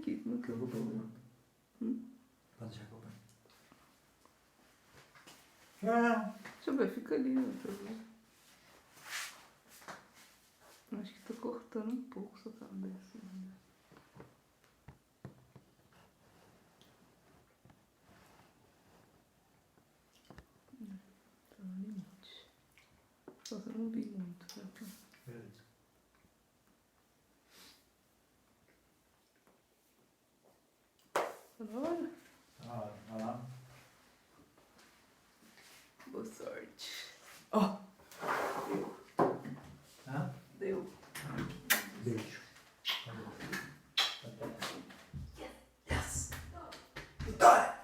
aqui, como é que eu vou pôr? Pode deixar que eu ponho. Deixa eu ver, fica ali, ó, pra ver. Acho que tá cortando um pouco sua cabeça. Tá no limite. Só que eu não vi muito, né? Beleza. Tá na hora? Vai lá. Boa sorte. Ó. Deu. Hã? Deu. Beijo. Yes! Vitória!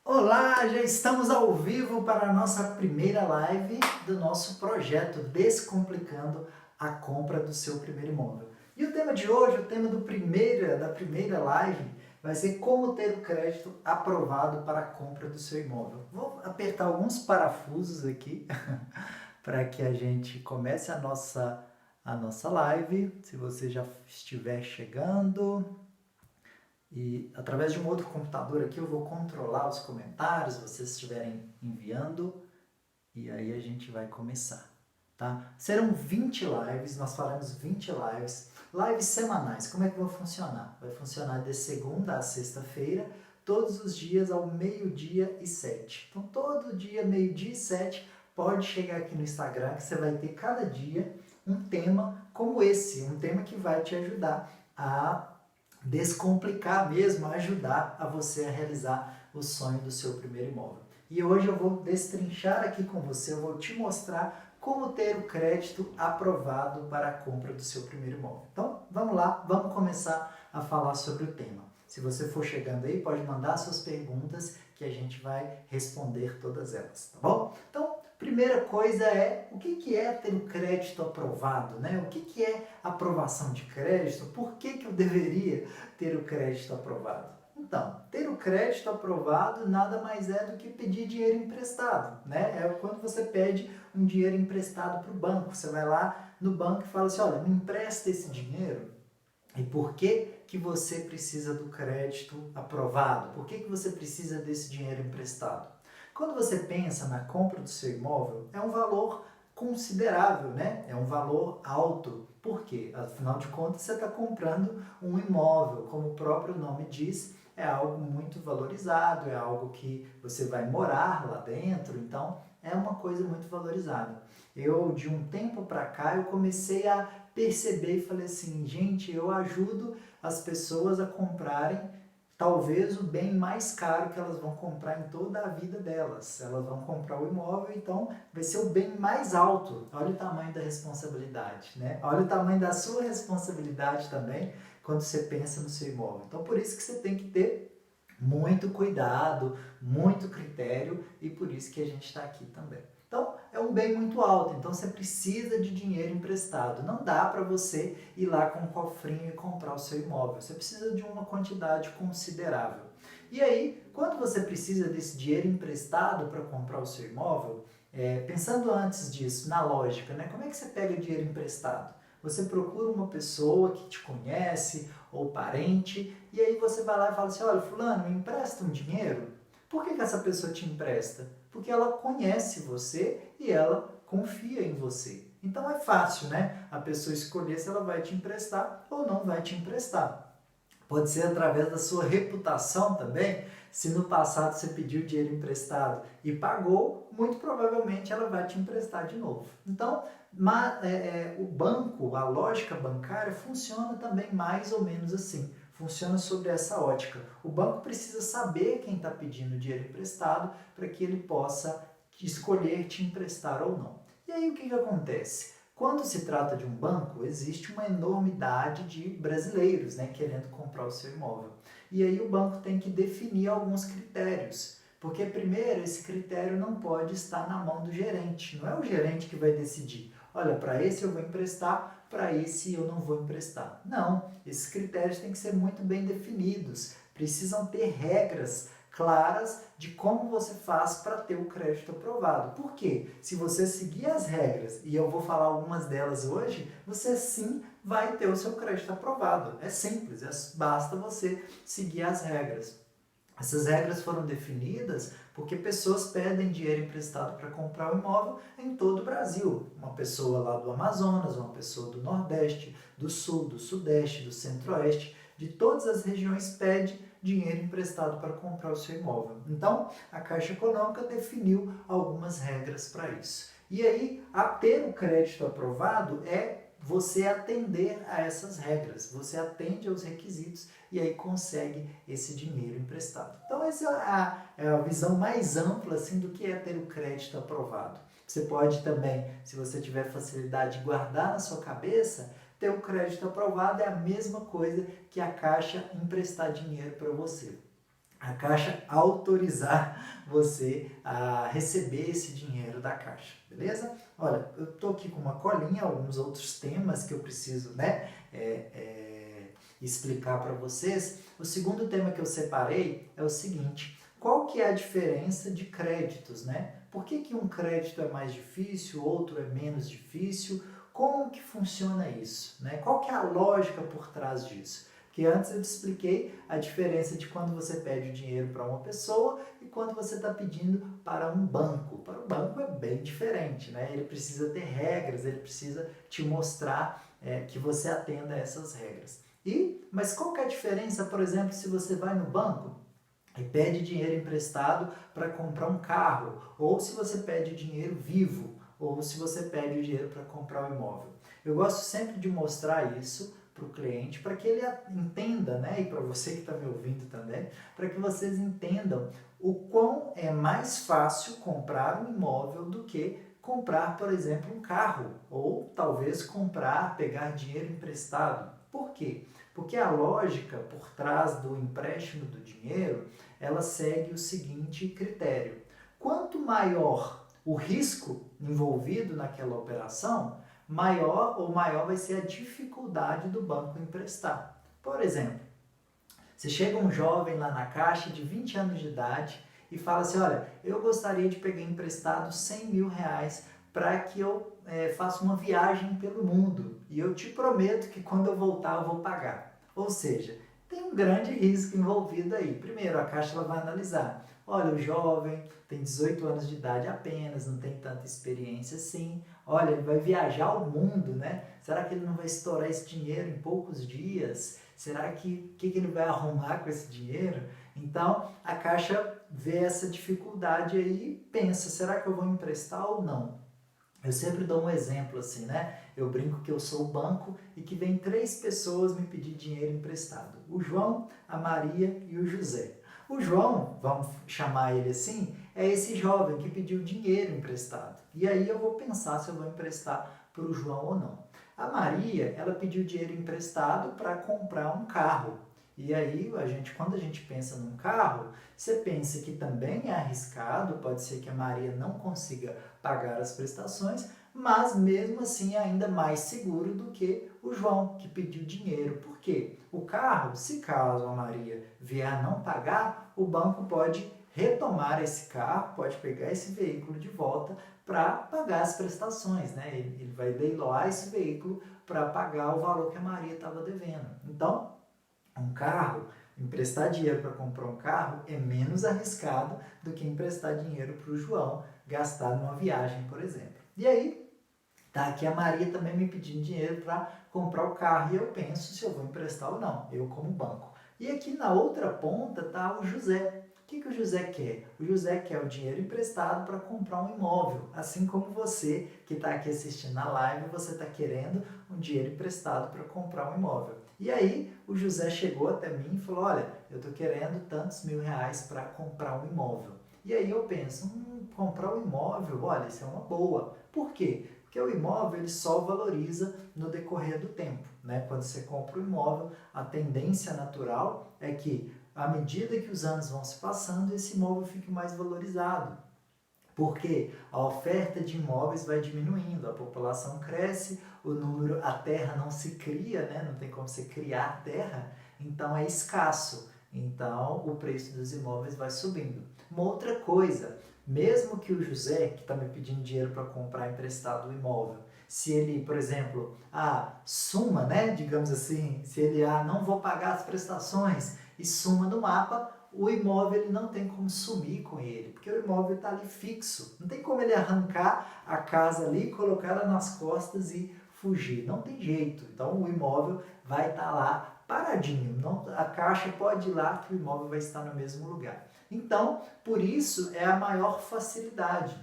Olá, já estamos ao vivo para a nossa primeira live do nosso projeto Descomplicando a Compra do Seu Primeiro Imóvel. E o tema de hoje, o tema da primeira live, vai ser como ter o crédito aprovado para a compra do seu imóvel. Vou apertar alguns parafusos aqui para que a gente comece a nossa live. Se você já estiver chegando... E através de um outro computador aqui eu vou controlar os comentários, vocês estiverem enviando, e aí a gente vai começar, tá? Serão 20 lives, nós faremos 20 lives semanais. Como é que vai funcionar? Vai funcionar de segunda a sexta-feira, todos os dias ao 12h07. Então todo dia, 12h07, pode chegar aqui no Instagram que você vai ter cada dia um tema como esse, um tema que vai te ajudar a descomplicar mesmo, ajudar a você a realizar o sonho do seu primeiro imóvel. E hoje eu vou destrinchar aqui com você, eu vou te mostrar como ter o crédito aprovado para a compra do seu primeiro imóvel. Então, vamos lá, vamos começar a falar sobre o tema. Se você for chegando aí, pode mandar suas perguntas que a gente vai responder todas elas, tá bom? Então, primeira coisa é, o que é ter o crédito aprovado, né? O que é aprovação de crédito? Por que eu deveria ter o crédito aprovado? Então, ter o crédito aprovado nada mais é do que pedir dinheiro emprestado, né? É quando você pede um dinheiro emprestado para o banco. Você vai lá no banco e fala assim, olha, me empresta esse dinheiro. E por que você precisa do crédito aprovado? Por que você precisa desse dinheiro emprestado? Quando você pensa na compra do seu imóvel, é um valor considerável, né? É um valor alto. Por quê? Afinal de contas, você está comprando um imóvel. Como o próprio nome diz, é algo muito valorizado, é algo que você vai morar lá dentro, então é uma coisa muito valorizada. Eu, de um tempo para cá, eu comecei a perceber e falei assim, gente, eu ajudo as pessoas a comprarem talvez o bem mais caro que elas vão comprar em toda a vida delas. Elas vão comprar o imóvel, então vai ser o bem mais alto. Olha o tamanho da responsabilidade, né? Olha o tamanho da sua responsabilidade também quando você pensa no seu imóvel. Então, por isso que você tem que ter muito cuidado, muito critério e por isso que a gente está aqui também. Então, é um bem muito alto, então você precisa de dinheiro emprestado. Não dá para você ir lá com um cofrinho e comprar o seu imóvel. Você precisa de uma quantidade considerável. E aí, quando você precisa desse dinheiro emprestado para comprar o seu imóvel, pensando antes disso, na lógica, né? Como é que você pega dinheiro emprestado? Você procura uma pessoa que te conhece ou parente, e aí você vai lá e fala assim, olha, fulano, me empresta um dinheiro? Por que essa pessoa te empresta? Porque ela conhece você e ela confia em você. Então é fácil, né? A pessoa escolher se ela vai te emprestar ou não vai te emprestar. Pode ser através da sua reputação também. Se no passado você pediu dinheiro emprestado e pagou, muito provavelmente ela vai te emprestar de novo. Então, o banco, a lógica bancária funciona também mais ou menos assim. funciona sobre essa ótica. O banco precisa saber quem está pedindo dinheiro emprestado para que ele possa escolher te emprestar ou não. E aí o que acontece? Quando se trata de um banco, existe uma enormidade de brasileiros, né, querendo comprar o seu imóvel. E aí o banco tem que definir alguns critérios. Porque, primeiro, esse critério não pode estar na mão do gerente. Não é o gerente que vai decidir. Olha, para esse eu vou emprestar, para esse eu não vou emprestar. Não, esses critérios têm que ser muito bem definidos. Precisam ter regras claras de como você faz para ter o crédito aprovado. Por quê? Se você seguir as regras, e eu vou falar algumas delas hoje, você sim vai ter o seu crédito aprovado. É simples, basta você seguir as regras. Essas regras foram definidas porque pessoas pedem dinheiro emprestado para comprar um imóvel em todo o Brasil. Uma pessoa lá do Amazonas, uma pessoa do Nordeste, do Sul, do Sudeste, do Centro-Oeste, de todas as regiões pede dinheiro emprestado para comprar o seu imóvel. Então, a Caixa Econômica definiu algumas regras para isso. E aí, a ter o crédito aprovado é você atender a essas regras, você atende aos requisitos e aí consegue esse dinheiro emprestado. Então essa é a visão mais ampla assim, do que é ter o crédito aprovado. Você pode também, se você tiver facilidade de guardar na sua cabeça, ter o crédito aprovado é a mesma coisa que a Caixa emprestar dinheiro para você. A Caixa autorizar você a receber esse dinheiro da Caixa, beleza? Olha, eu estou aqui com uma colinha, alguns outros temas que eu preciso explicar para vocês. O segundo tema que eu separei é o seguinte: qual que é a diferença de créditos, né? Por que um crédito é mais difícil, outro é menos difícil? Como que funciona isso, né? Qual que é a lógica por trás disso? Porque antes eu te expliquei a diferença de quando você pede o dinheiro para uma pessoa e quando você está pedindo para um banco. Para o banco é bem diferente, né? Ele precisa ter regras, ele precisa te mostrar que você atenda a essas regras. Mas qual que é a diferença, por exemplo, se você vai no banco e pede dinheiro emprestado para comprar um carro, ou se você pede dinheiro vivo, ou se você pede dinheiro para comprar um imóvel? Eu gosto sempre de mostrar isso para o cliente, para que ele entenda, né, e para você que está me ouvindo também, para que vocês entendam o quão é mais fácil comprar um imóvel do que comprar, por exemplo, um carro, ou talvez pegar dinheiro emprestado. Por quê? Porque a lógica por trás do empréstimo do dinheiro, ela segue o seguinte critério: quanto maior o risco envolvido naquela operação, maior vai ser a dificuldade do banco emprestar. Por exemplo, você chega um jovem lá na Caixa de 20 anos de idade e fala assim: olha, eu gostaria de pegar emprestado 100 mil reais para que eu faça uma viagem pelo mundo e eu te prometo que quando eu voltar eu vou pagar. Ou seja, tem um grande risco envolvido aí. Primeiro, a Caixa ela vai analisar: olha, o jovem tem 18 anos de idade apenas, não tem tanta experiência assim. Olha, ele vai viajar ao mundo, né? Será que ele não vai estourar esse dinheiro em poucos dias? Será que ele vai arrumar com esse dinheiro? Então, a Caixa vê essa dificuldade aí e pensa: será que eu vou emprestar ou não? Eu sempre dou um exemplo assim, né? Eu brinco que eu sou o banco e que vem 3 pessoas me pedir dinheiro emprestado: o João, a Maria e o José. O João, vamos chamar ele assim, é esse jovem que pediu dinheiro emprestado. E aí eu vou pensar se eu vou emprestar para o João ou não. A Maria, ela pediu dinheiro emprestado para comprar um carro. E aí, quando a gente pensa num carro, você pensa que também é arriscado, pode ser que a Maria não consiga pagar as prestações, mas mesmo assim é ainda mais seguro do que o João, que pediu dinheiro. Por quê? O carro, se caso a Maria vier a não pagar, o banco pode retomar esse carro, pode pegar esse veículo de volta para pagar as prestações, né? Ele vai leiloar esse veículo para pagar o valor que a Maria estava devendo. Então, um carro, emprestar dinheiro para comprar um carro é menos arriscado do que emprestar dinheiro para o João gastar numa viagem, por exemplo. E aí, tá aqui a Maria também me pedindo dinheiro para comprar o carro e eu penso se eu vou emprestar ou não, eu como banco. E aqui na outra ponta tá o José. que o José quer? O José quer o dinheiro emprestado para comprar um imóvel, assim como você que está aqui assistindo a live, você está querendo um dinheiro emprestado para comprar um imóvel. E aí o José chegou até mim e falou, olha, eu estou querendo tantos R$ 1.000 para comprar um imóvel. E aí eu penso, comprar um imóvel, olha, isso é uma boa. Por quê? Porque o imóvel ele só valoriza no decorrer do tempo, né? Quando você compra um imóvel, a tendência natural é que, à medida que os anos vão se passando, esse imóvel fique mais valorizado. Porque a oferta de imóveis vai diminuindo, a população cresce, a terra não se cria, né? Não tem como você criar terra, então é escasso. Então o preço dos imóveis vai subindo. Uma outra coisa, mesmo que o José, que está me pedindo dinheiro para comprar emprestado o imóvel, se ele, por exemplo, suma, né, digamos assim, se ele não vou pagar as prestações e suma no mapa, o imóvel ele não tem como sumir com ele, porque o imóvel está ali fixo. Não tem como ele arrancar a casa ali, colocar ela nas costas e fugir. Não tem jeito. Então o imóvel vai estar lá paradinho. Não, a caixa pode ir lá que o imóvel vai estar no mesmo lugar. Então, por isso é a maior facilidade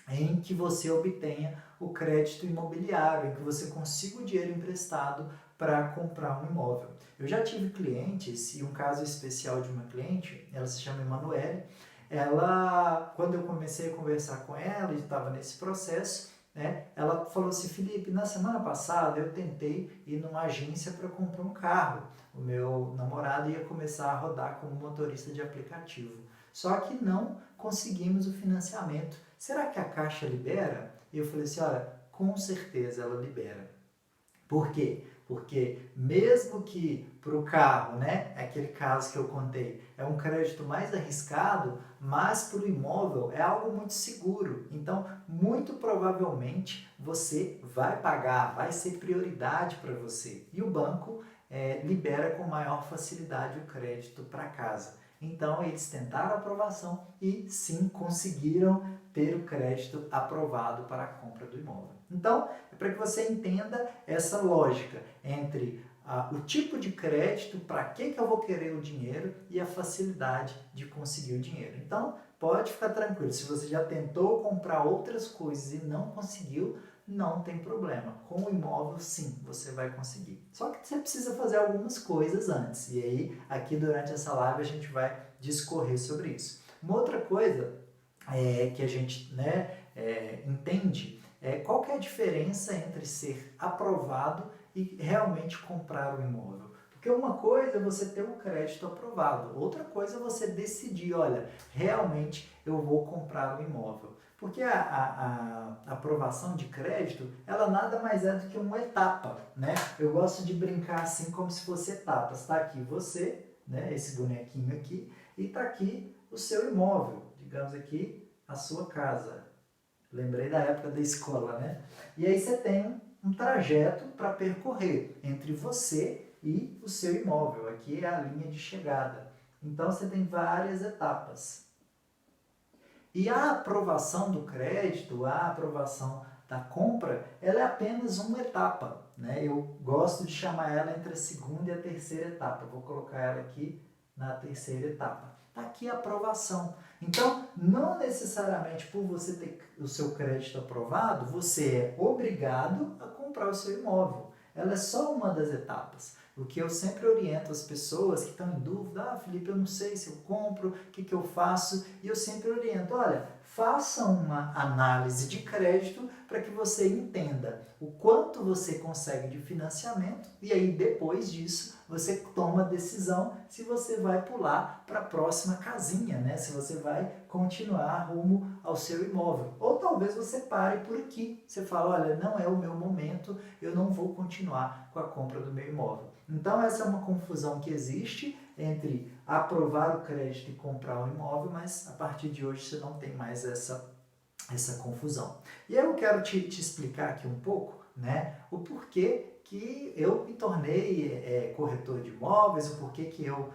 em que você obtenha o crédito imobiliário, em que você consiga o dinheiro emprestado para comprar um imóvel. Eu já tive clientes, e um caso especial de uma cliente, ela se chama Emanuele, ela, quando eu comecei a conversar com ela e estava nesse processo, né, ela falou assim, Felipe, na semana passada eu tentei ir numa agência para comprar um carro. O meu namorado ia começar a rodar como motorista de aplicativo. Só que não conseguimos o financiamento. Será que a Caixa libera? E eu falei assim, olha, com certeza ela libera. Por quê? Porque mesmo que para o carro, né, aquele caso que eu contei, é um crédito mais arriscado, mas para o imóvel é algo muito seguro. Então, muito provavelmente você vai pagar, vai ser prioridade para você. E o banco libera com maior facilidade o crédito para casa. Então, eles tentaram a aprovação e sim conseguiram ter o crédito aprovado para a compra do imóvel. Então, é para que você entenda essa lógica entre o tipo de crédito, para que eu vou querer o dinheiro e a facilidade de conseguir o dinheiro. Então, pode ficar tranquilo, se você já tentou comprar outras coisas e não conseguiu, não tem problema. Com o imóvel, sim, você vai conseguir. Só que você precisa fazer algumas coisas antes. E aí, aqui durante essa live, a gente vai discorrer sobre isso. Uma outra coisa que a gente entende qual que é a diferença entre ser aprovado e realmente comprar o imóvel. Porque uma coisa é você ter um crédito aprovado, outra coisa é você decidir, olha, realmente eu vou comprar o imóvel. Porque a aprovação de crédito, ela nada mais é do que uma etapa, né? Eu gosto de brincar assim como se fosse etapas. Está aqui você, né, esse bonequinho aqui, e está aqui o seu imóvel, digamos aqui, a sua casa. Lembrei da época da escola, né? E aí você tem um trajeto para percorrer entre você e o seu imóvel. Aqui é a linha de chegada. Então você tem várias etapas. E a aprovação do crédito, a aprovação da compra, ela é apenas uma etapa, né? Eu gosto de chamar ela entre a segunda e a terceira etapa. Vou colocar ela aqui na terceira etapa. Está aqui a aprovação. Então, não necessariamente por você ter o seu crédito aprovado, você é obrigado a comprar o seu imóvel. Ela é só uma das etapas. O que eu sempre oriento as pessoas que estão em dúvida, Felipe, eu não sei se eu compro, o que eu faço? E eu sempre oriento, olha, faça uma análise de crédito para que você entenda o quanto você consegue de financiamento e aí depois disso você toma a decisão se você vai pular para a próxima casinha, né? Se você vai continuar rumo ao seu imóvel. Ou talvez você pare por aqui. Você fala, olha, não é o meu momento, eu não vou continuar com a compra do meu imóvel. Então essa é uma confusão que existe entre aprovar o crédito e comprar um imóvel, mas a partir de hoje você não tem mais essa confusão. E eu quero te explicar aqui um pouco, né, o porquê que eu me tornei corretor de imóveis, o porquê que eu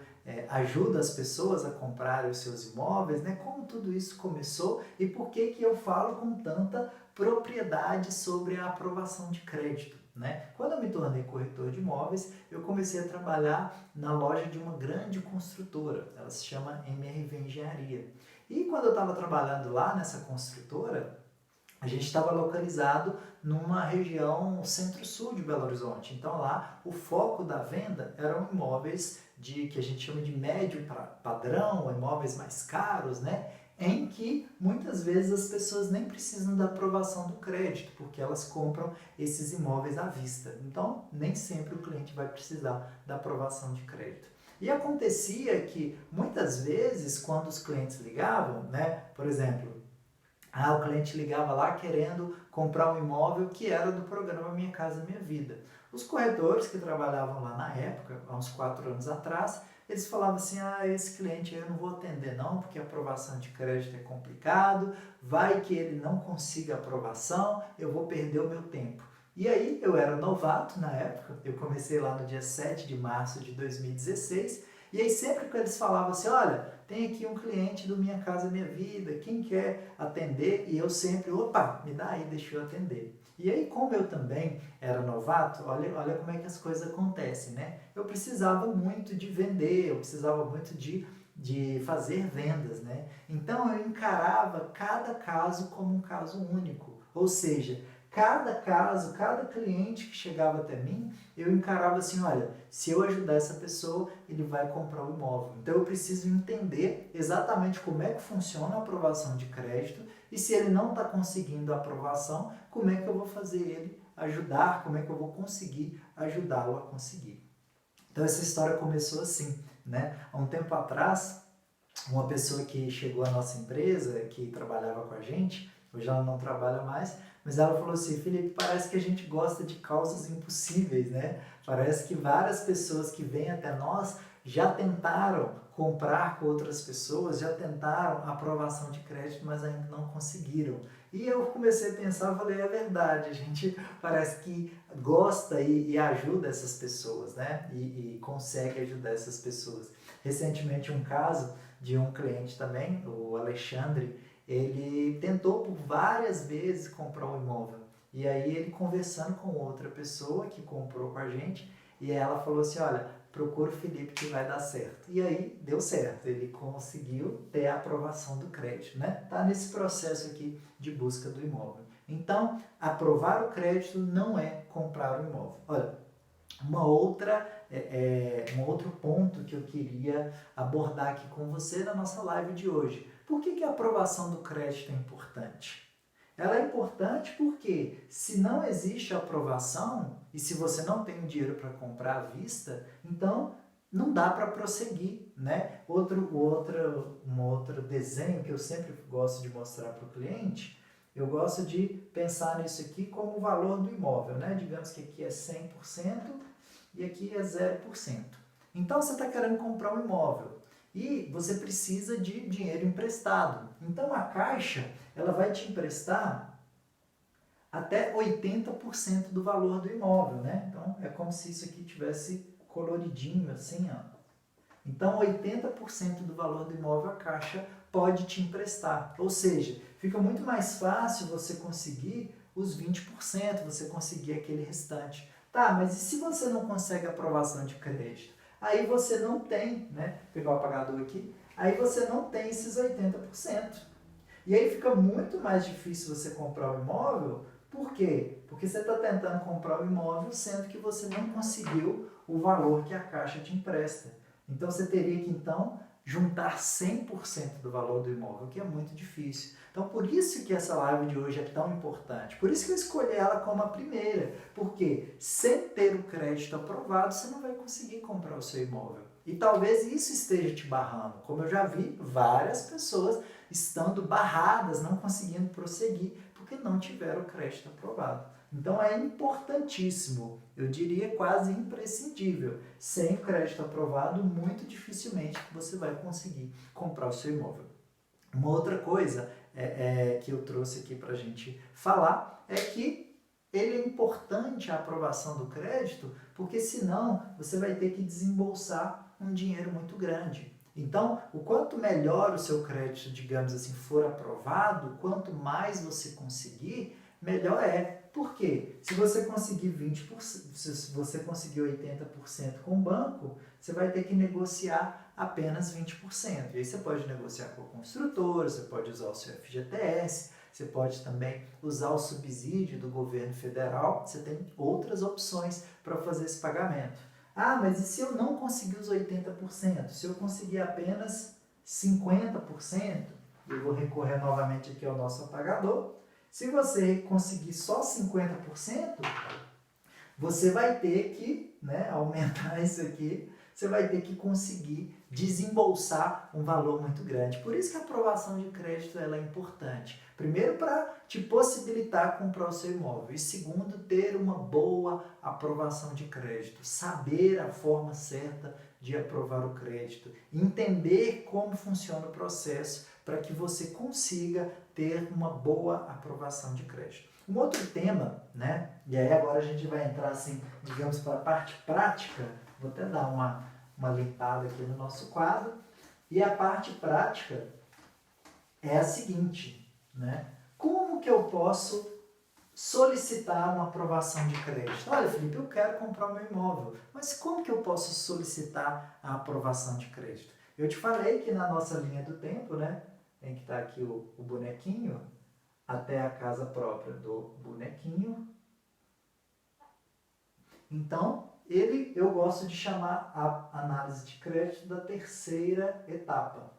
ajudo as pessoas a comprarem os seus imóveis, né, como tudo isso começou e por que eu falo com tanta propriedade sobre a aprovação de crédito, né? Quando eu me tornei corretor de imóveis, eu comecei a trabalhar na loja de uma grande construtora, ela se chama MRV Engenharia. E quando eu estava trabalhando lá nessa construtora, a gente estava localizado numa região centro-sul de Belo Horizonte. Então lá o foco da venda eram imóveis que a gente chama de médio padrão, imóveis mais caros, né? Em que muitas vezes as pessoas nem precisam da aprovação do crédito, porque elas compram esses imóveis à vista. Então nem sempre o cliente vai precisar da aprovação de crédito. E acontecia que muitas vezes quando os clientes ligavam, né, por exemplo, o cliente ligava lá querendo comprar um imóvel que era do programa Minha Casa Minha Vida. Os corretores que trabalhavam lá na época, há uns 4 anos atrás, eles falavam assim, esse cliente eu não vou atender não, porque a aprovação de crédito é complicado, vai que ele não consiga aprovação, eu vou perder o meu tempo. E aí, eu era novato na época, eu comecei lá no dia 7 de março de 2016, e aí sempre que eles falavam assim, olha, tem aqui um cliente do Minha Casa Minha Vida, quem quer atender? E eu sempre, opa, me dá aí, deixa eu atender. E aí, como eu também era novato, olha como é que as coisas acontecem, né? Eu precisava muito de vender, eu precisava muito de fazer vendas, né? Então, eu encarava cada caso como um caso único. Ou seja, cada caso, cada cliente que chegava até mim, eu encarava assim, olha, se eu ajudar essa pessoa, ele vai comprar o imóvel. Então eu preciso entender exatamente como é que funciona a aprovação de crédito e se ele não está conseguindo a aprovação, como é que eu vou fazer ele ajudar, como é que eu vou conseguir ajudá-lo a conseguir. Então essa história começou assim, né? Há um tempo atrás, uma pessoa que chegou à nossa empresa, que trabalhava com a gente, hoje ela não trabalha mais, mas ela falou assim, Felipe, parece que a gente gosta de causas impossíveis, né? Parece que várias pessoas que vêm até nós já tentaram comprar com outras pessoas, já tentaram aprovação de crédito, mas ainda não conseguiram. E eu comecei a pensar, falei, é verdade, a gente parece que gosta e ajuda essas pessoas, né? E consegue ajudar essas pessoas. Recentemente um caso de um cliente também, o Alexandre, ele tentou por várias vezes comprar um imóvel. E aí ele conversando com outra pessoa que comprou com a gente, e ela falou assim, olha, procura o Felipe que vai dar certo. E aí deu certo, ele conseguiu ter a aprovação do crédito, né? Tá nesse processo aqui de busca do imóvel. Então, aprovar o crédito não é comprar o imóvel. Olha, um outro ponto que eu queria abordar aqui com você na nossa live de hoje. Por que a aprovação do crédito é importante? Ela é importante porque se não existe aprovação e se você não tem o dinheiro para comprar à vista, então não dá para prosseguir, né? Um outro desenho que eu sempre gosto de mostrar para o cliente, eu gosto de pensar nisso aqui como o valor do imóvel, né? Digamos que aqui é 100% e aqui é 0%. Então você está querendo comprar um imóvel e você precisa de dinheiro emprestado. Então a Caixa ela vai te emprestar até 80% do valor do imóvel, né? Então é como se isso aqui tivesse coloridinho assim, ó. Então 80% do valor do imóvel a Caixa pode te emprestar. Ou seja, fica muito mais fácil você conseguir os 20%, você conseguir aquele restante. Tá, mas e se você não consegue aprovação de crédito? Aí você não tem, né? Vou pegar o apagador aqui. Aí você não tem esses 80%. E aí fica muito mais difícil você comprar o imóvel. Por quê? Porque você está tentando comprar o imóvel sendo que você não conseguiu o valor que a Caixa te empresta. Então você teria que então juntar 100% do valor do imóvel, que é muito difícil. Então por isso que essa live de hoje é tão importante. Por isso que eu escolhi ela como a primeira. Porque sem ter o crédito aprovado, você não vai conseguir comprar o seu imóvel. E talvez isso esteja te barrando. Como eu já vi várias pessoas estando barradas, não conseguindo prosseguir, porque não tiveram o crédito aprovado. Então é importantíssimo, eu diria quase imprescindível. Sem o crédito aprovado, muito dificilmente você vai conseguir comprar o seu imóvel. Uma outra coisa que eu trouxe aqui para a gente falar é que ele é importante a aprovação do crédito, porque senão você vai ter que desembolsar um dinheiro muito grande. Então, o quanto melhor o seu crédito, digamos assim, for aprovado, quanto mais você conseguir, melhor é. Por quê? Se você conseguir 20%, se você conseguir 80% com o banco, você vai ter que negociar apenas 20%. E aí você pode negociar com a construtora, você pode usar o seu FGTS, você pode também usar o subsídio do governo federal, você tem outras opções para fazer esse pagamento. Ah, mas e se eu não conseguir os 80%? Se eu conseguir apenas 50%, eu vou recorrer novamente aqui ao nosso apagador. Se você conseguir só 50%, você vai ter que, né, aumentar isso aqui, você vai ter que conseguir desembolsar um valor muito grande. Por isso que a aprovação de crédito ela é importante. Primeiro, para te possibilitar comprar o seu imóvel. E segundo, ter uma boa aprovação de crédito. Saber a forma certa de aprovar o crédito. Entender como funciona o processo para que você consiga ter uma boa aprovação de crédito. Um outro tema, né? E aí agora a gente vai entrar assim, digamos, para a parte prática. Vou até dar uma limpada aqui no nosso quadro. E a parte prática é a seguinte, né? Como que eu posso solicitar uma aprovação de crédito? Olha, Felipe, eu quero comprar o meu imóvel, mas como que eu posso solicitar a aprovação de crédito? Eu te falei que na nossa linha do tempo, né? Tem que estar aqui o bonequinho, até a casa própria do bonequinho. Então, eu gosto de chamar a análise de crédito da terceira etapa.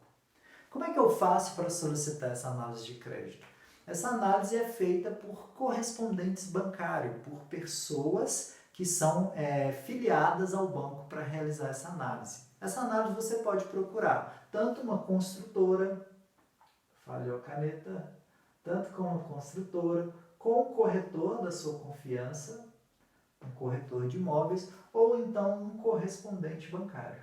Como é que eu faço para solicitar essa análise de crédito? Essa análise é feita por correspondentes bancários, por pessoas que são filiadas ao banco para realizar essa análise. Essa análise você pode procurar tanto uma construtora, falhou a caneta, tanto com uma construtora, com um corretor da sua confiança, um corretor de imóveis, ou então um correspondente bancário.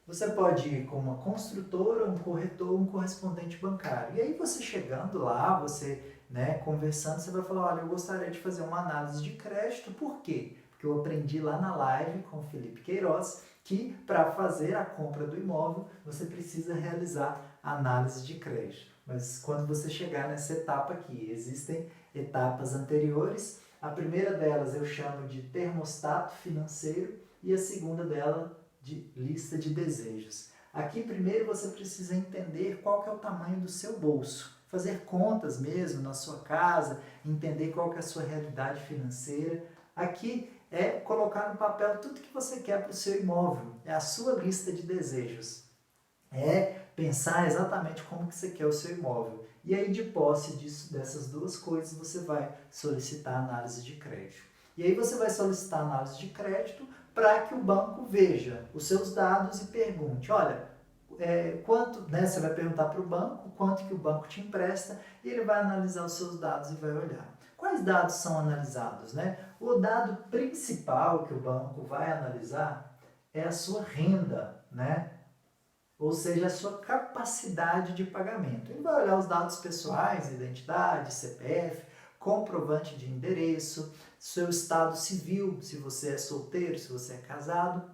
Você pode ir com uma construtora, um corretor, um correspondente bancário. E aí você chegando lá, você conversando, você vai falar, olha, eu gostaria de fazer uma análise de crédito. Por quê? Porque eu aprendi lá na live com o Felipe Queiroz que para fazer a compra do imóvel, você precisa realizar a análise de crédito. Mas quando você chegar nessa etapa aqui, existem etapas anteriores. A primeira delas eu chamo de termostato financeiro e a segunda dela de lista de desejos. Aqui primeiro você precisa entender qual que é o tamanho do seu bolso, fazer contas mesmo na sua casa, entender qual que é a sua realidade financeira. Aqui é colocar no papel tudo que você quer para o seu imóvel, é a sua lista de desejos. É pensar exatamente como que você quer o seu imóvel. E aí, de posse dessas duas coisas, você vai solicitar análise de crédito. E aí você vai solicitar análise de crédito para que o banco veja os seus dados e pergunte, olha, quanto, você vai perguntar para o banco quanto que o banco te empresta e ele vai analisar os seus dados e vai olhar. Quais dados são analisados? O dado principal que o banco vai analisar é a sua renda, ou seja, a sua capacidade de pagamento. Ele vai olhar os dados pessoais, identidade, CPF, comprovante de endereço, seu estado civil, se você é solteiro, se você é casado,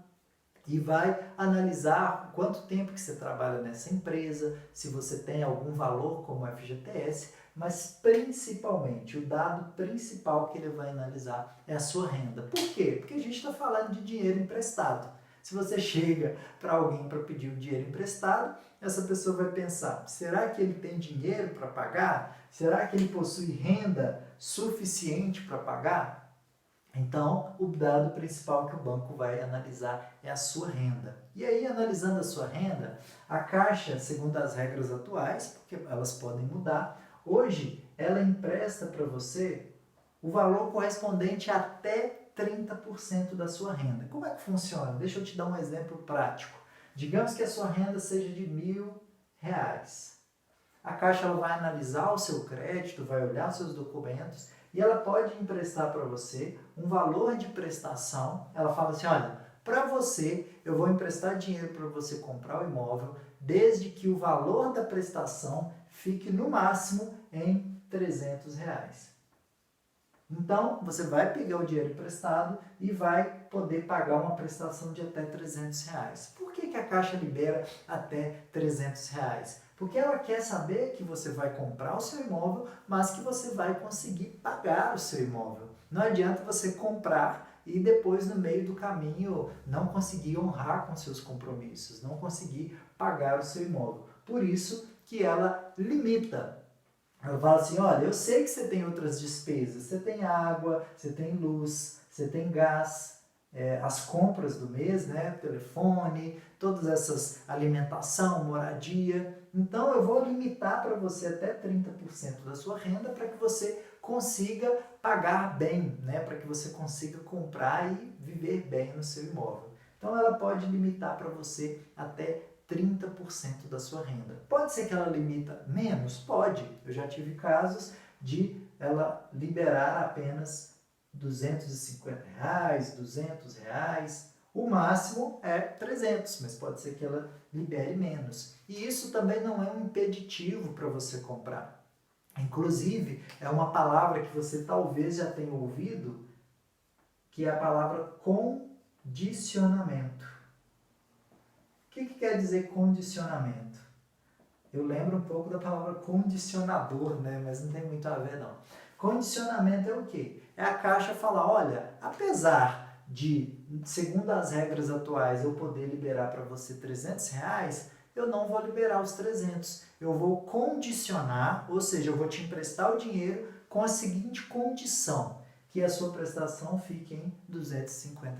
e vai analisar quanto tempo que você trabalha nessa empresa, se você tem algum valor como FGTS, mas principalmente, o dado principal que ele vai analisar é a sua renda. Por quê? Porque a gente está falando de dinheiro emprestado. Se você chega para alguém para pedir um dinheiro emprestado, essa pessoa vai pensar, será que ele tem dinheiro para pagar? Será que ele possui renda suficiente para pagar? Então, o dado principal que o banco vai analisar é a sua renda. E aí, analisando a sua renda, a Caixa, segundo as regras atuais, porque elas podem mudar, hoje ela empresta para você o valor correspondente a até 30% da sua renda. Como é que funciona? Deixa eu te dar um exemplo prático. Digamos que a sua renda seja de R$1.000. A Caixa ela vai analisar o seu crédito, vai olhar seus documentos e ela pode emprestar para você um valor de prestação. Ela fala assim, olha, para você eu vou emprestar dinheiro para você comprar o imóvel, desde que o valor da prestação fique no máximo em R$300. Então, você vai pegar o dinheiro emprestado e vai poder pagar uma prestação de até R$300. Por que a Caixa libera até R$300? Porque ela quer saber que você vai comprar o seu imóvel, mas que você vai conseguir pagar o seu imóvel. Não adianta você comprar e depois no meio do caminho não conseguir honrar com seus compromissos, não conseguir pagar o seu imóvel. Por isso que ela limita. Ela fala assim, olha, eu sei que você tem outras despesas, você tem água, você tem luz, você tem gás, as compras do mês, né, telefone, todas essas alimentação, moradia. Então eu vou limitar para você até 30% da sua renda para que você consiga pagar bem, né, para que você consiga comprar e viver bem no seu imóvel. Então ela pode limitar para você até 30% da sua renda. Pode ser que ela limita menos? Pode. Eu já tive casos de ela liberar apenas R$ 250, R$ 200. O máximo é 300, mas pode ser que ela libere menos. E isso também não é um impeditivo para você comprar. Inclusive, é uma palavra que você talvez já tenha ouvido, que é a palavra condicionamento. O que quer dizer condicionamento? Eu lembro um pouco da palavra condicionador, né? Mas não tem muito a ver, não. Condicionamento é o quê? É a Caixa falar, olha, apesar de, segundo as regras atuais, eu poder liberar para você R$ 300, eu não vou liberar os 300. Eu vou condicionar, ou seja, eu vou te emprestar o dinheiro com a seguinte condição, que a sua prestação fique em R$ 250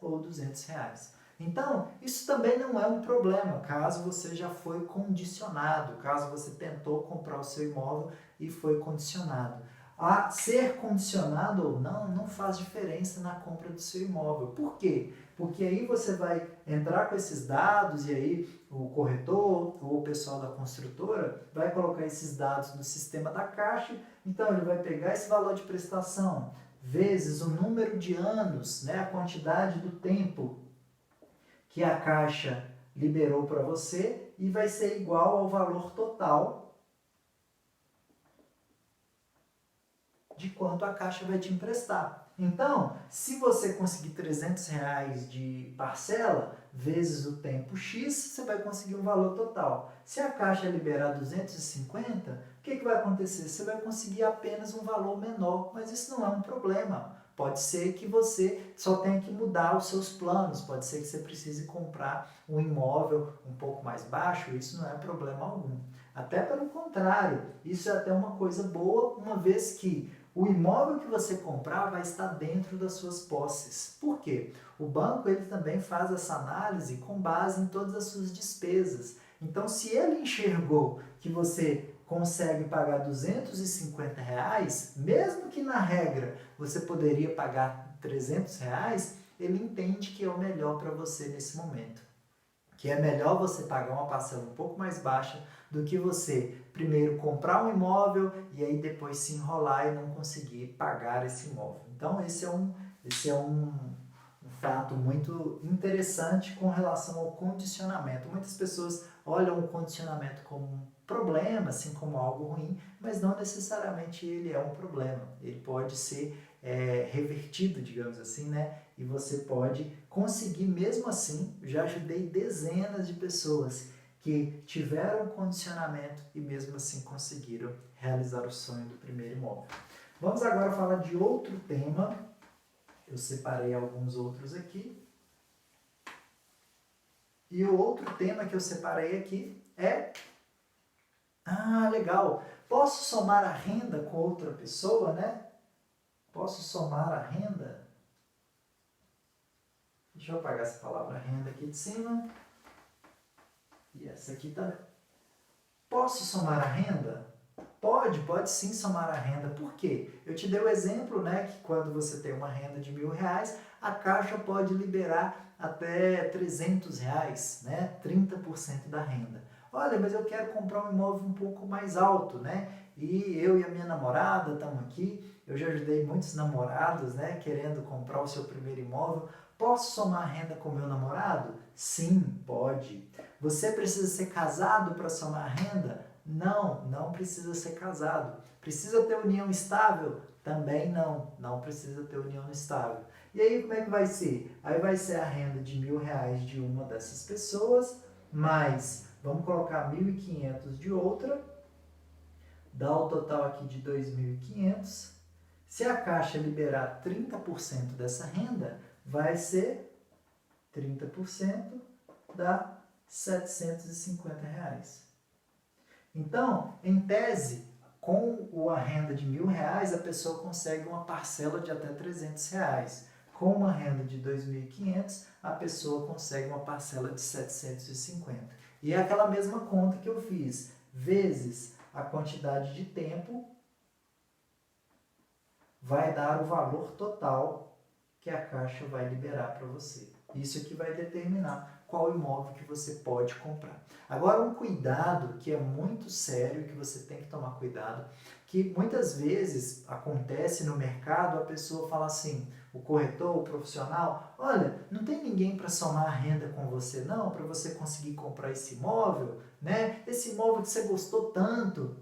ou R$ 200. Então, isso também não é um problema, caso você já foi condicionado, caso você tentou comprar o seu imóvel e foi condicionado. A ser condicionado ou não, não faz diferença na compra do seu imóvel. Por quê? Porque aí você vai entrar com esses dados e aí o corretor ou o pessoal da construtora vai colocar esses dados no sistema da Caixa, então ele vai pegar esse valor de prestação vezes o número de anos, né, a quantidade do tempo que a Caixa liberou para você e vai ser igual ao valor total de quanto a Caixa vai te emprestar. Então, se você conseguir R$ 300 de parcela, vezes o tempo X, você vai conseguir um valor total. Se a Caixa liberar 250, o que vai acontecer? Você vai conseguir apenas um valor menor, mas isso não é um problema. Pode ser que você só tenha que mudar os seus planos, pode ser que você precise comprar um imóvel um pouco mais baixo, isso não é problema algum. Até pelo contrário, isso é até uma coisa boa, uma vez que o imóvel que você comprar vai estar dentro das suas posses. Por quê? O banco ele também faz essa análise com base em todas as suas despesas. Então, se ele enxergou que você consegue pagar R$ 250, mesmo que na regra você poderia pagar R$ 300, ele entende que é o melhor para você nesse momento. Que é melhor você pagar uma parcela um pouco mais baixa do que você primeiro comprar um imóvel e aí depois se enrolar e não conseguir pagar esse imóvel. Então esse é um fato muito interessante com relação ao condicionamento. Muitas pessoas olham o condicionamento como um problema, assim como algo ruim, mas não necessariamente ele é um problema. Ele pode ser revertido, digamos assim, né? E você pode conseguir mesmo assim. Já ajudei dezenas de pessoas que tiveram condicionamento e mesmo assim conseguiram realizar o sonho do primeiro imóvel. Vamos agora falar de outro tema. Eu separei alguns outros aqui. E o outro tema que eu separei aqui é... Ah, legal! Posso somar a renda com outra pessoa, né? Posso somar a renda? Deixa eu apagar essa palavra renda aqui de cima. E essa aqui também. Posso somar a renda? Pode sim somar a renda. Por quê? Eu te dei o exemplo, né, que quando você tem uma renda de R$ 1.000, a Caixa pode liberar até R$ 300, né, 30% da renda. Olha, mas eu quero comprar um imóvel um pouco mais alto, né? E eu e a minha namorada estamos aqui. Eu já ajudei muitos namorados, né, querendo comprar o seu primeiro imóvel. Posso somar a renda com meu namorado? Sim, pode. Você precisa ser casado para somar a renda? Não precisa ser casado. Precisa ter união estável? Também não precisa ter união estável. E aí como é que vai ser? Aí vai ser a renda de R$ 1.000 de uma dessas pessoas, mais vamos colocar 1.500 de outra, dá o total aqui de 2.500. Se a Caixa liberar 30% dessa renda, vai ser 30% dá R$ 750. Então, em tese, com a renda de R$ 1.000, a pessoa consegue uma parcela de até R$ 300. Com uma renda de 2.500, a pessoa consegue uma parcela de 750. E é aquela mesma conta que eu fiz, vezes a quantidade de tempo, vai dar o valor total que a Caixa vai liberar para você. Isso aqui vai determinar qual imóvel que você pode comprar. Agora, um cuidado que é muito sério, que você tem que tomar cuidado, que muitas vezes acontece no mercado, a pessoa fala assim, o corretor, o profissional, olha, não tem ninguém para somar a renda com você não, para você conseguir comprar esse imóvel, né? Esse imóvel que você gostou tanto,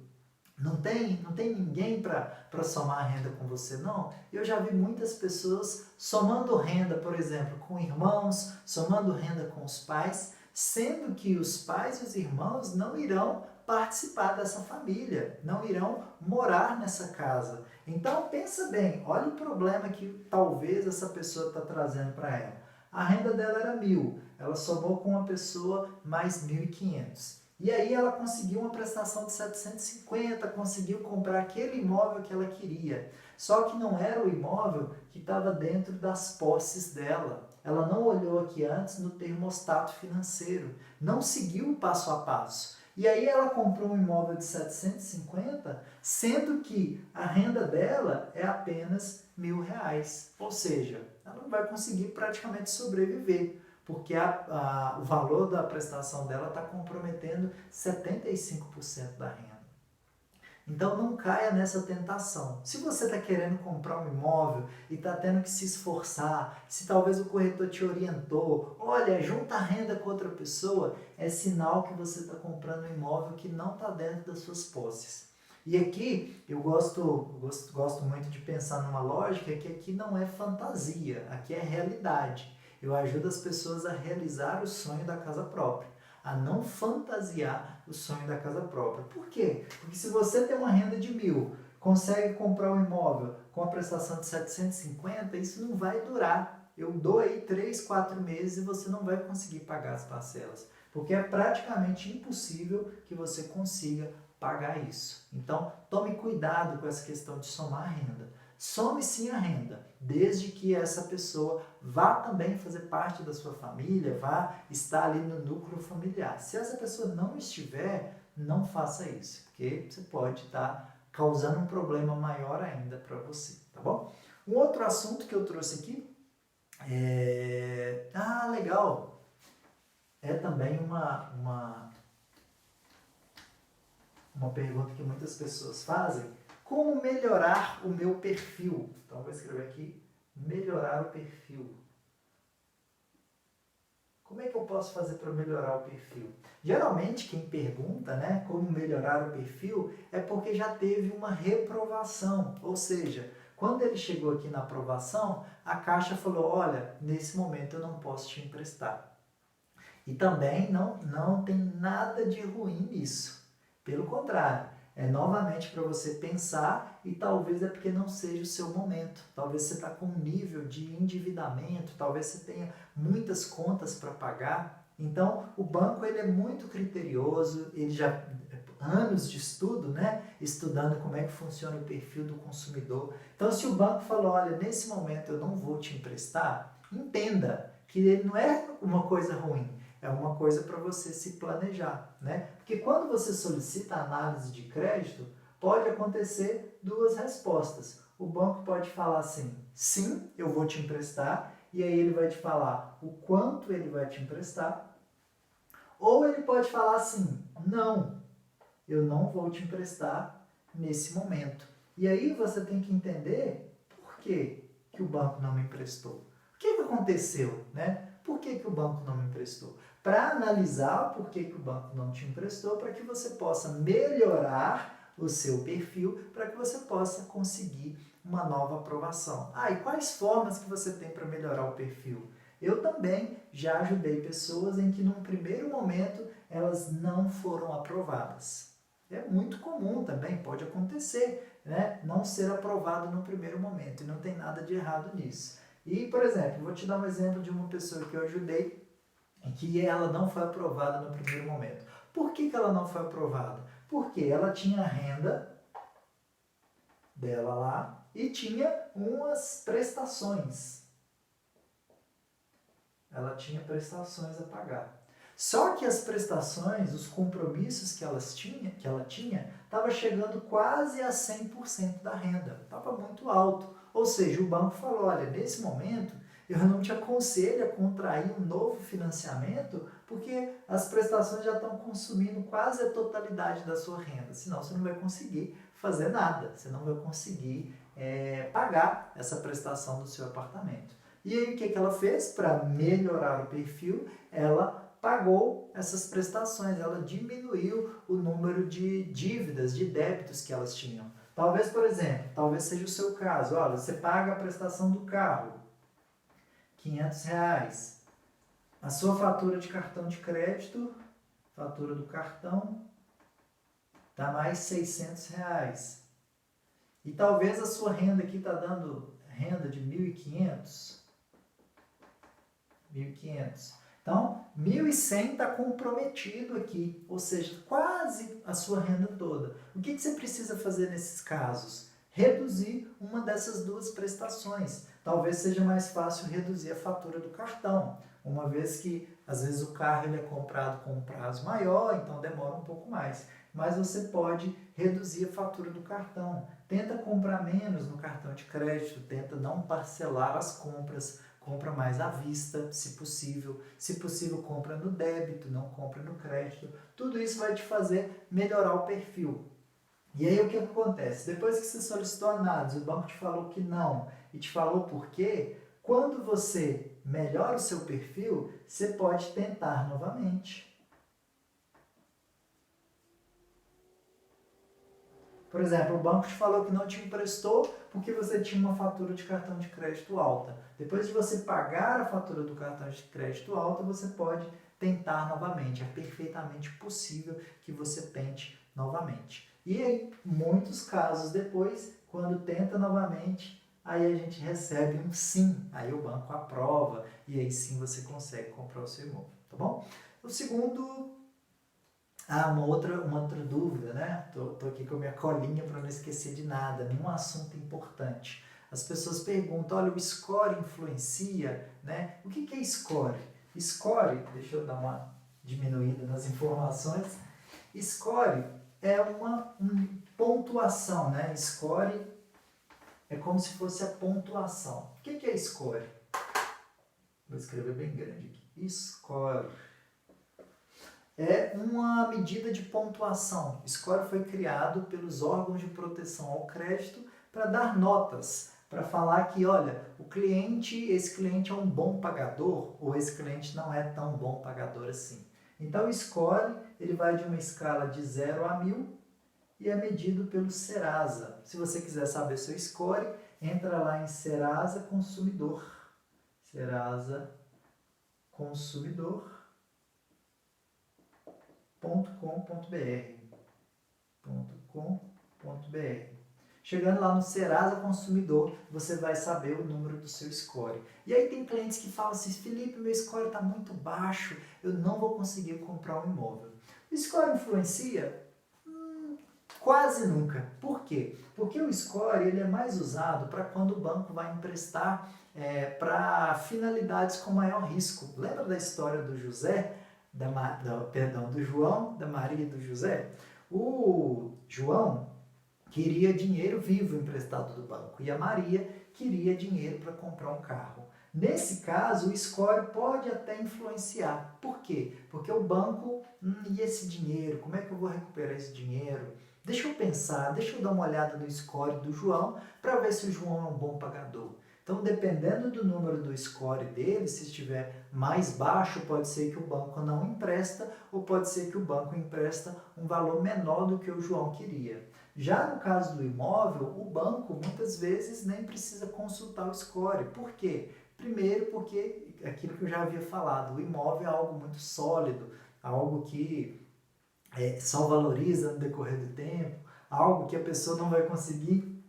não tem ninguém para somar a renda com você, não? Eu já vi muitas pessoas somando renda, por exemplo, com irmãos, somando renda com os pais, sendo que os pais e os irmãos não irão participar dessa família, não irão morar nessa casa. Então, pensa bem, olha o problema que talvez essa pessoa está trazendo para ela. A renda dela era 1.000, ela somou com uma pessoa mais 1.500. E aí ela conseguiu uma prestação de 750, conseguiu comprar aquele imóvel que ela queria. Só que não era o imóvel que estava dentro das posses dela. Ela não olhou aqui antes no termostato financeiro, não seguiu o passo a passo. E aí ela comprou um imóvel de 750, sendo que a renda dela é apenas R$ 1.000. Ou seja, ela não vai conseguir praticamente sobreviver, porque o valor da prestação dela está comprometendo 75% da renda. Então não caia nessa tentação. Se você está querendo comprar um imóvel e está tendo que se esforçar, se talvez o corretor te orientou, olha, junta a renda com outra pessoa, é sinal que você está comprando um imóvel que não está dentro das suas posses. E aqui eu gosto muito de pensar numa lógica que aqui não é fantasia, aqui é realidade. Eu ajudo as pessoas a realizar o sonho da casa própria, a não fantasiar o sonho da casa própria. Por quê? Porque se você tem uma renda de 1.000, consegue comprar um imóvel com a prestação de 750, isso não vai durar. Eu dou aí 3, 4 meses e você não vai conseguir pagar as parcelas, porque é praticamente impossível que você consiga pagar isso. Então, tome cuidado com essa questão de somar a renda. Some sim a renda, desde que essa pessoa vá também fazer parte da sua família, vá estar ali no núcleo familiar. Se essa pessoa não estiver, não faça isso, porque você pode estar causando um problema maior ainda para você, tá bom? Um outro assunto que eu trouxe aqui legal! É também uma pergunta que muitas pessoas fazem. Como melhorar o meu perfil? Então, vou escrever aqui, melhorar o perfil. Como é que eu posso fazer para melhorar o perfil? Geralmente, quem pergunta, né, como melhorar o perfil, é porque já teve uma reprovação. Ou seja, quando ele chegou aqui na aprovação, a Caixa falou, olha, nesse momento eu não posso te emprestar. E também não tem nada de ruim nisso. Pelo contrário, é novamente para você pensar e talvez é porque não seja o seu momento. Talvez você está com um nível de endividamento, talvez você tenha muitas contas para pagar. Então, o banco ele é muito criterioso, ele já anos de estudo, né? Estudando como é que funciona o perfil do consumidor. Então, se o banco falou, olha, nesse momento eu não vou te emprestar, entenda que ele não é uma coisa ruim. É uma coisa para você se planejar, né? Porque quando você solicita a análise de crédito, pode acontecer duas respostas. O banco pode falar assim, sim, eu vou te emprestar, e aí ele vai te falar o quanto ele vai te emprestar, ou ele pode falar assim, não, eu não vou te emprestar nesse momento. E aí você tem que entender por que o banco não me emprestou. O que aconteceu, né? Por que o banco não me emprestou? Para analisar por que o banco não te emprestou, para que você possa melhorar o seu perfil, para que você possa conseguir uma nova aprovação. E quais formas que você tem para melhorar o perfil? Eu também já ajudei pessoas em que num primeiro momento elas não foram aprovadas. É muito comum também, pode acontecer, né? Não ser aprovado no primeiro momento, e não tem nada de errado nisso. E, por exemplo, vou te dar um exemplo de uma pessoa que eu ajudei, em que ela não foi aprovada no primeiro momento. Por que ela não foi aprovada? Porque ela tinha a renda dela lá e tinha umas prestações. Ela tinha prestações a pagar. Só que as prestações, os compromissos que ela tinha, estava chegando quase a 100% da renda. Estava muito alto. Ou seja, o banco falou, olha, nesse momento eu não te aconselho a contrair um novo financiamento porque as prestações já estão consumindo quase a totalidade da sua renda. Senão você não vai conseguir fazer nada. Você não vai conseguir pagar essa prestação do seu apartamento. E aí o que ela fez? Para melhorar o perfil, ela pagou essas prestações, ela diminuiu o número de dívidas, de débitos que elas tinham. Talvez, por exemplo, talvez seja o seu caso, olha, você paga a prestação do carro, R$500. A sua fatura de cartão de crédito, fatura do cartão, dá mais R$600. E talvez a sua renda aqui está dando renda de 1.500. Então, 1.100 está comprometido aqui, ou seja, quase a sua renda toda. O que você precisa fazer nesses casos? Reduzir uma dessas duas prestações. Talvez seja mais fácil reduzir a fatura do cartão, uma vez que às vezes o carro ele é comprado com um prazo maior, então demora um pouco mais. Mas você pode reduzir a fatura do cartão. Tenta comprar menos no cartão de crédito, tenta não parcelar as compras, compra mais à vista, se possível. Se possível, compra no débito, não compra no crédito. Tudo isso vai te fazer melhorar o perfil. E aí o que acontece? Depois que você solicitou análise, o banco te falou que não e te falou por quê, quando você melhora o seu perfil, você pode tentar novamente. Por exemplo, o banco te falou que não te emprestou porque você tinha uma fatura de cartão de crédito alta. Depois de você pagar a fatura do cartão de crédito alta, você pode tentar novamente. É perfeitamente possível que você tente novamente. E em muitos casos depois, quando tenta novamente, aí a gente recebe um sim. Aí o banco aprova e aí sim você consegue comprar o seu imóvel. Tá bom? O segundo... uma outra dúvida, né? Tô aqui com a minha colinha para não esquecer de nada, nenhum assunto importante. As pessoas perguntam, olha, o score influencia, né? O que é score? Score, deixa eu dar uma diminuída nas informações. Score é uma pontuação, né? Score é como se fosse a pontuação. O que é score? Vou escrever bem grande aqui. Score é uma medida de pontuação. Score foi criado pelos órgãos de proteção ao crédito para dar notas, para falar que, olha, esse cliente é um bom pagador ou esse cliente não é tão bom pagador assim. Então o score ele vai de uma escala de 0 a 1.000 e é medido pelo Serasa. Se você quiser saber seu score, entra lá em Serasa Consumidor. Serasa Consumidor. .com.br. Chegando lá no Serasa Consumidor, você vai saber o número do seu score. E aí tem clientes que falam assim, Felipe, meu score está muito baixo, eu não vou conseguir comprar um imóvel. O score influencia? Quase nunca. Por quê? Porque o score ele é mais usado para quando o banco vai emprestar para finalidades com maior risco. Lembra da história do José? Do João, da Maria e do José? O João queria dinheiro vivo emprestado do banco e a Maria queria dinheiro para comprar um carro. Nesse caso, o score pode até influenciar. Por quê? Porque o banco, e esse dinheiro? Como é que eu vou recuperar esse dinheiro? Deixa eu pensar, deixa eu dar uma olhada no score do João para ver se o João é um bom pagador. Então, dependendo do número do score dele, se estiver mais baixo, pode ser que o banco não empresta ou pode ser que o banco empresta um valor menor do que o João queria. Já no caso do imóvel, o banco muitas vezes nem precisa consultar o score. Por quê? Primeiro porque, aquilo que eu já havia falado, o imóvel é algo muito sólido, algo que só valoriza no decorrer do tempo, algo que a pessoa não vai conseguir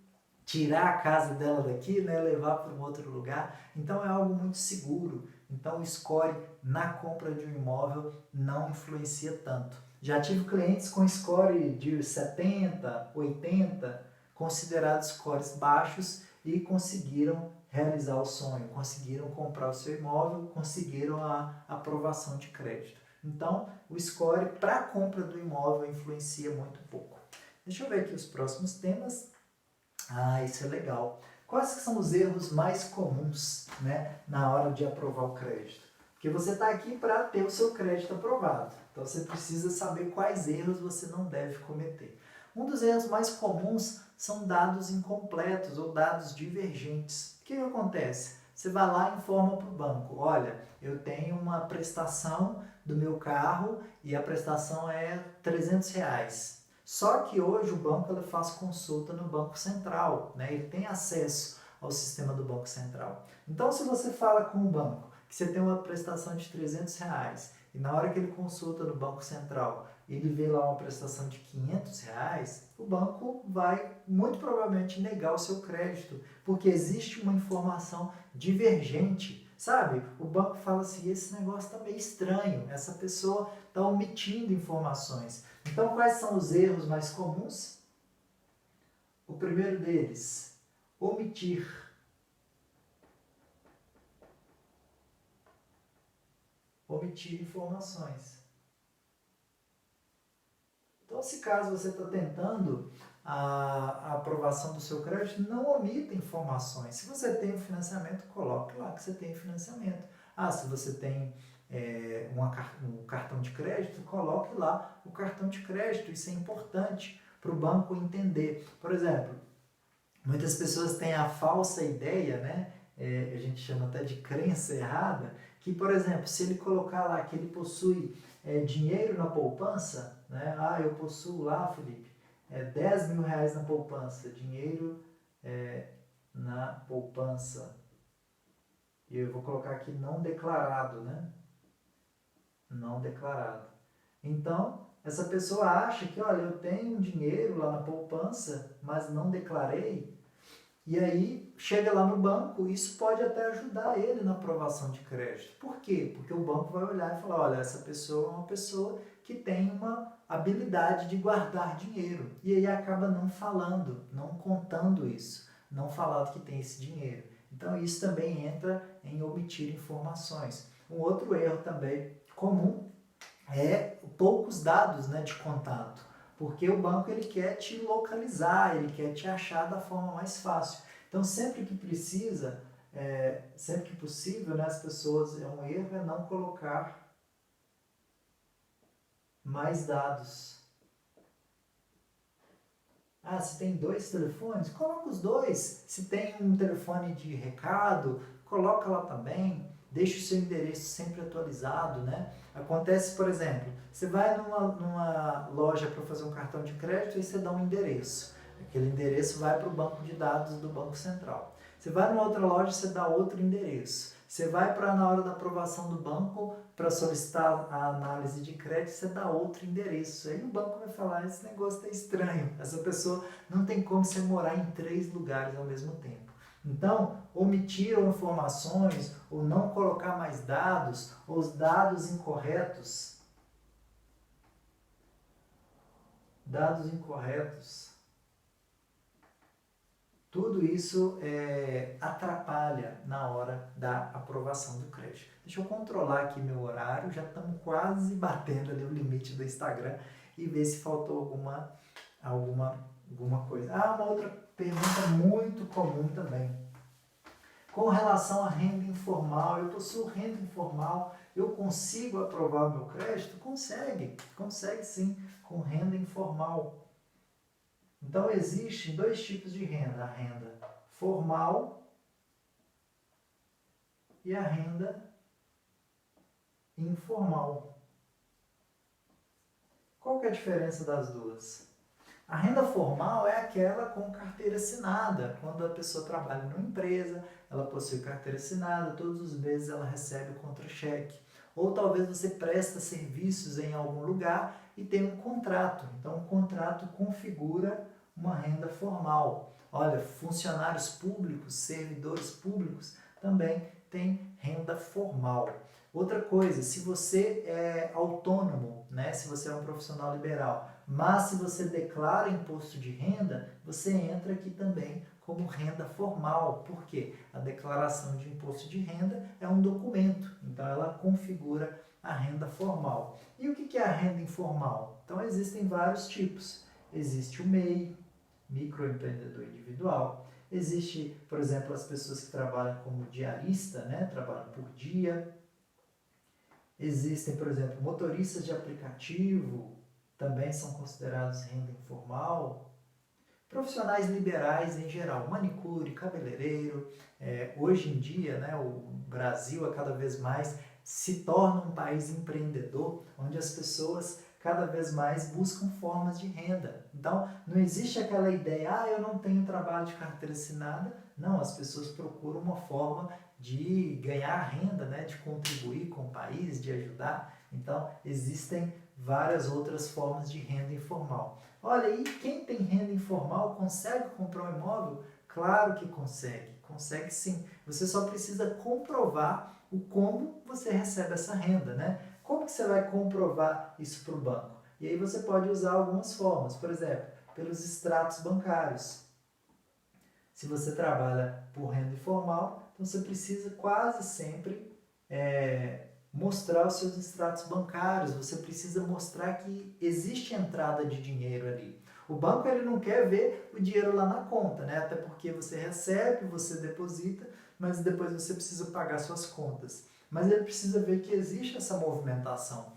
tirar a casa dela daqui, né, levar para um outro lugar. Então é algo muito seguro. Então o score na compra de um imóvel não influencia tanto. Já tive clientes com score de 70, 80, considerados scores baixos e conseguiram realizar o sonho, conseguiram comprar o seu imóvel, conseguiram a aprovação de crédito. Então, o score para a compra do imóvel influencia muito pouco. Deixa eu ver aqui os próximos temas. Isso é legal. Quais são os erros mais comuns, né, na hora de aprovar o crédito? Porque você está aqui para ter o seu crédito aprovado. Então você precisa saber quais erros você não deve cometer. Um dos erros mais comuns são dados incompletos ou dados divergentes. O que acontece? Você vai lá e informa para o banco, olha, eu tenho uma prestação do meu carro e a prestação é R$300. Só que hoje o banco ele faz consulta no Banco Central, né? Ele tem acesso ao sistema do Banco Central. Então, se você fala com o banco que você tem uma prestação de R$300 e na hora que ele consulta no Banco Central ele vê lá uma prestação de R$500, o banco vai muito provavelmente negar o seu crédito, porque existe uma informação divergente, sabe? O banco fala assim, esse negócio está meio estranho, essa pessoa está omitindo informações. Então, quais são os erros mais comuns? O primeiro deles, omitir. Omitir informações. Então, se caso você está tentando a aprovação do seu crédito, não omita informações. Se você tem um financiamento, coloque lá que você tem financiamento. Se você tem um cartão de crédito, coloque lá o cartão de crédito. Isso é importante para o banco entender. Por exemplo, muitas pessoas têm a falsa ideia, né? A gente chama até de crença errada, que, por exemplo, se ele colocar lá que ele possui dinheiro na poupança, né? Eu possuo lá, Felipe, R$10.000 na poupança, dinheiro na poupança. E eu vou colocar aqui não declarado, né? Não declarado. Então, essa pessoa acha que, olha, eu tenho um dinheiro lá na poupança, mas não declarei. E aí, chega lá no banco, isso pode até ajudar ele na aprovação de crédito. Por quê? Porque o banco vai olhar e falar, olha, essa pessoa é uma pessoa que tem uma habilidade de guardar dinheiro. E aí acaba não falando, não contando isso, não falando que tem esse dinheiro. Então, isso também entra em omitir informações. Um outro erro também comum é poucos dados, né, de contato, porque o banco ele quer te localizar, ele quer te achar da forma mais fácil. Então, sempre que precisa, sempre que possível, né, as pessoas, um erro é não colocar mais dados. Se tem 2 telefones, coloca os 2. Se tem um telefone de recado, coloca lá também. Deixa o seu endereço sempre atualizado, né? Acontece, por exemplo, você vai numa loja para fazer um cartão de crédito e você dá um endereço. Aquele endereço vai para o banco de dados do Banco Central. Você vai numa outra loja e você dá outro endereço. Você vai na hora da aprovação do banco para solicitar a análise de crédito, você dá outro endereço. Aí o banco vai falar, esse negócio está estranho. Essa pessoa não tem como você morar em 3 lugares ao mesmo tempo. Então, omitir informações ou não colocar mais dados, ou os dados incorretos. Dados incorretos. Tudo isso atrapalha na hora da aprovação do crédito. Deixa eu controlar aqui meu horário, já estamos quase batendo ali o limite do Instagram e ver se faltou alguma coisa. Uma outra pergunta muito comum também. Com relação à renda informal, eu possuo renda informal, eu consigo aprovar o meu crédito? Consegue sim, com renda informal. Então, existem 2 tipos de renda, a renda formal e a renda informal. Qual que é a diferença das duas? A renda formal é aquela com carteira assinada, quando a pessoa trabalha numa empresa, ela possui carteira assinada, todos os meses ela recebe o contra-cheque. Ou talvez você presta serviços em algum lugar e tem um contrato. Então, um contrato configura uma renda formal. Olha, funcionários públicos, servidores públicos também têm renda formal. Outra coisa, se você é autônomo, né? Se você é um profissional liberal, mas se você declara imposto de renda, você entra aqui também como renda formal. Por quê? A declaração de imposto de renda é um documento, então ela configura a renda formal. E o que é a renda informal? Então existem vários tipos. Existe o MEI, microempreendedor individual. Existe, por exemplo, as pessoas que trabalham como diarista, né? Trabalham por dia. Existem, por exemplo, motoristas de aplicativo, também são considerados renda informal. Profissionais liberais em geral, manicure, cabeleireiro. Hoje em dia, né, o Brasil cada vez mais se torna um país empreendedor, onde as pessoas cada vez mais buscam formas de renda. Então, não existe aquela ideia, eu não tenho trabalho de carteira assinada. Não, as pessoas procuram uma forma de ganhar renda, né, de contribuir com o país, de ajudar. Então, existem várias outras formas de renda informal. Olha, e quem tem renda informal consegue comprar um imóvel? Claro que consegue, consegue sim. Você só precisa comprovar o como você recebe essa renda, né? Como que você vai comprovar isso para o banco? E aí você pode usar algumas formas, por exemplo, pelos extratos bancários. Se você trabalha por renda informal, então você precisa quase sempre mostrar os seus extratos bancários, você precisa mostrar que existe entrada de dinheiro ali. O banco ele não quer ver o dinheiro lá na conta, né? Até porque você recebe, você deposita, mas depois você precisa pagar suas contas. Mas ele precisa ver que existe essa movimentação,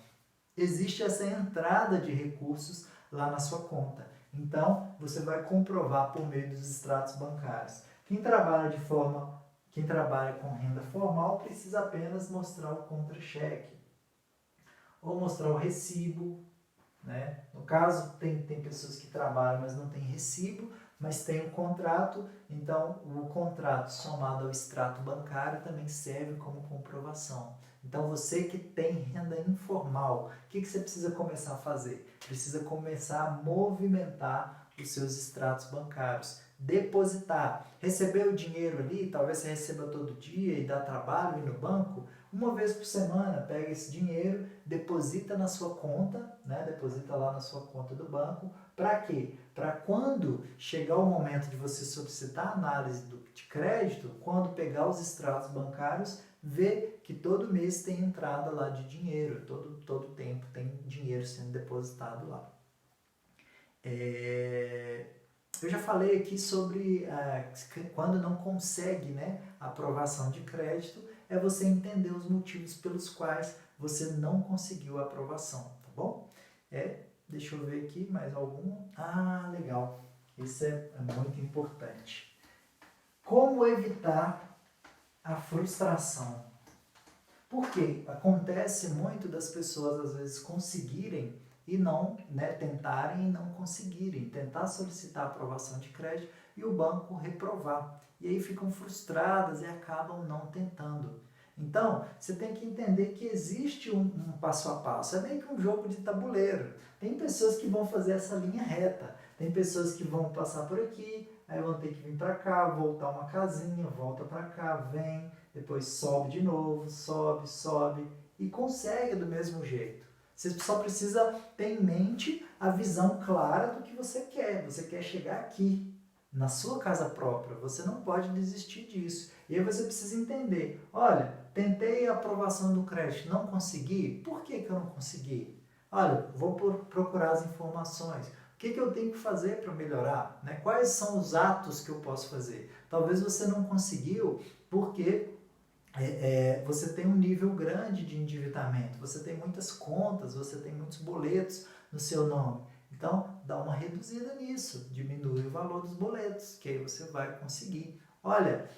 existe essa entrada de recursos lá na sua conta. Então, você vai comprovar por meio dos extratos bancários. Quem trabalha com renda formal precisa apenas mostrar o contra-cheque ou mostrar o recibo, né? No caso, tem pessoas que trabalham, mas não tem recibo, mas tem um contrato, então o contrato somado ao extrato bancário também serve como comprovação. Então você que tem renda informal, o que você precisa começar a fazer? Precisa começar a movimentar os seus extratos bancários, depositar, receber o dinheiro ali, talvez você receba todo dia e dá trabalho ir no banco, uma vez por semana pega esse dinheiro, deposita na sua conta, né? Deposita lá na sua conta do banco. Para quê? Para quando chegar o momento de você solicitar a análise de crédito, quando pegar os extratos bancários, ver que todo mês tem entrada lá de dinheiro, todo tempo tem dinheiro sendo depositado lá. Eu já falei aqui sobre quando não consegue, né, aprovação de crédito, é você entender os motivos pelos quais você não conseguiu a aprovação, tá bom? Deixa eu ver aqui mais algum. Legal. Isso é muito importante. Como evitar a frustração? Porque acontece muito das pessoas às vezes conseguirem e não, né, tentarem e não conseguirem, tentar solicitar a aprovação de crédito e o banco reprovar. E aí ficam frustradas e acabam não tentando. Então, você tem que entender que existe um passo a passo. É meio que um jogo de tabuleiro. Tem pessoas que vão fazer essa linha reta. Tem pessoas que vão passar por aqui, aí vão ter que vir para cá, voltar uma casinha, volta para cá, vem, depois sobe de novo, sobe e consegue do mesmo jeito. Você só precisa ter em mente a visão clara do que você quer. Você quer chegar aqui, na sua casa própria. Você não pode desistir disso. E aí você precisa entender, olha, tentei a aprovação do crédito, não consegui. Por que eu não consegui? Olha, vou procurar as informações. O que eu tenho que fazer para melhorar? Né? Quais são os atos que eu posso fazer? Talvez você não conseguiu porque você tem um nível grande de endividamento, você tem muitas contas, você tem muitos boletos no seu nome. Então, dá uma reduzida nisso, diminui o valor dos boletos, que aí você vai conseguir. Olha,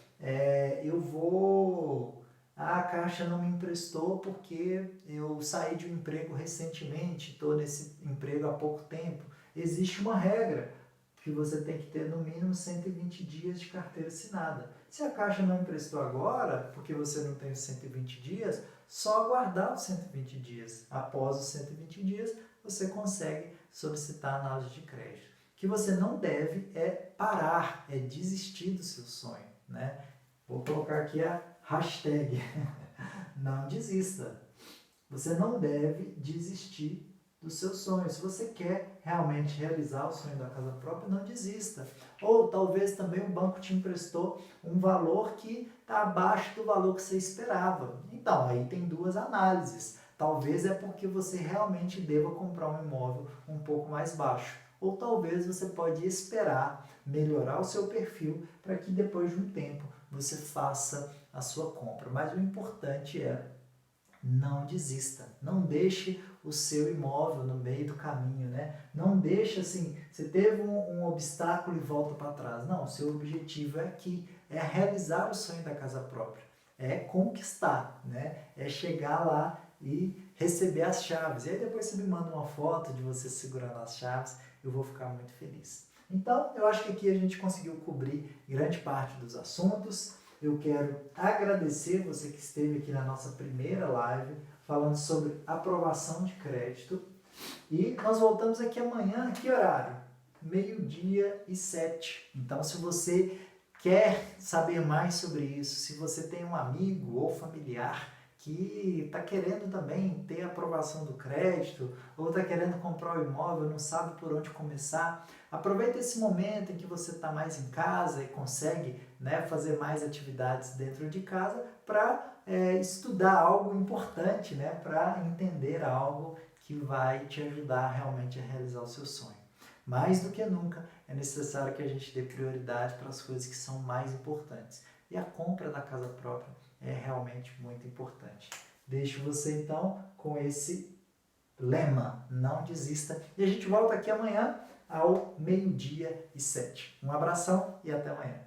a Caixa não me emprestou porque eu saí de um emprego recentemente, estou nesse emprego há pouco tempo. Existe uma regra. que você tem que ter no mínimo 120 dias de carteira assinada. Se a Caixa não emprestou agora, porque você não tem os 120 dias, só aguardar os 120 dias. Após os 120 dias, você consegue solicitar a análise de crédito. O que você não deve é parar, é desistir do seu sonho, né? Vou colocar aqui a hashtag, não desista. Você não deve desistir dos seus sonhos. Se você quer realmente realizar o sonho da casa própria, não desista. Ou talvez também o banco te emprestou um valor que está abaixo do valor que você esperava. Então, aí tem duas análises. Talvez é porque você realmente deva comprar um imóvel um pouco mais baixo. Ou talvez você pode esperar melhorar o seu perfil para que depois de um tempo você faça a sua compra. Mas o importante é não desista, não deixe o seu imóvel no meio do caminho, né? Não deixe assim, você teve um obstáculo e volta para trás. Não, o seu objetivo é aqui, é realizar o sonho da casa própria, é conquistar, né? É chegar lá e receber as chaves. E aí depois você me manda uma foto de você segurando as chaves, eu vou ficar muito feliz. Então, eu acho que aqui a gente conseguiu cobrir grande parte dos assuntos. Eu quero agradecer você que esteve aqui na nossa primeira live, falando sobre aprovação de crédito. E nós voltamos aqui amanhã, que horário? 12h07. Então, se você quer saber mais sobre isso, se você tem um amigo ou familiar que está querendo também ter aprovação do crédito, ou está querendo comprar o imóvel, não sabe por onde começar, aproveita esse momento em que você está mais em casa e consegue, né, fazer mais atividades dentro de casa para estudar algo importante, né, para entender algo que vai te ajudar realmente a realizar o seu sonho. Mais do que nunca, é necessário que a gente dê prioridade para as coisas que são mais importantes. E a compra da casa própria é realmente muito importante. Deixo você então com esse lema, não desista. E a gente volta aqui amanhã ao 12h07. Um abração e até amanhã.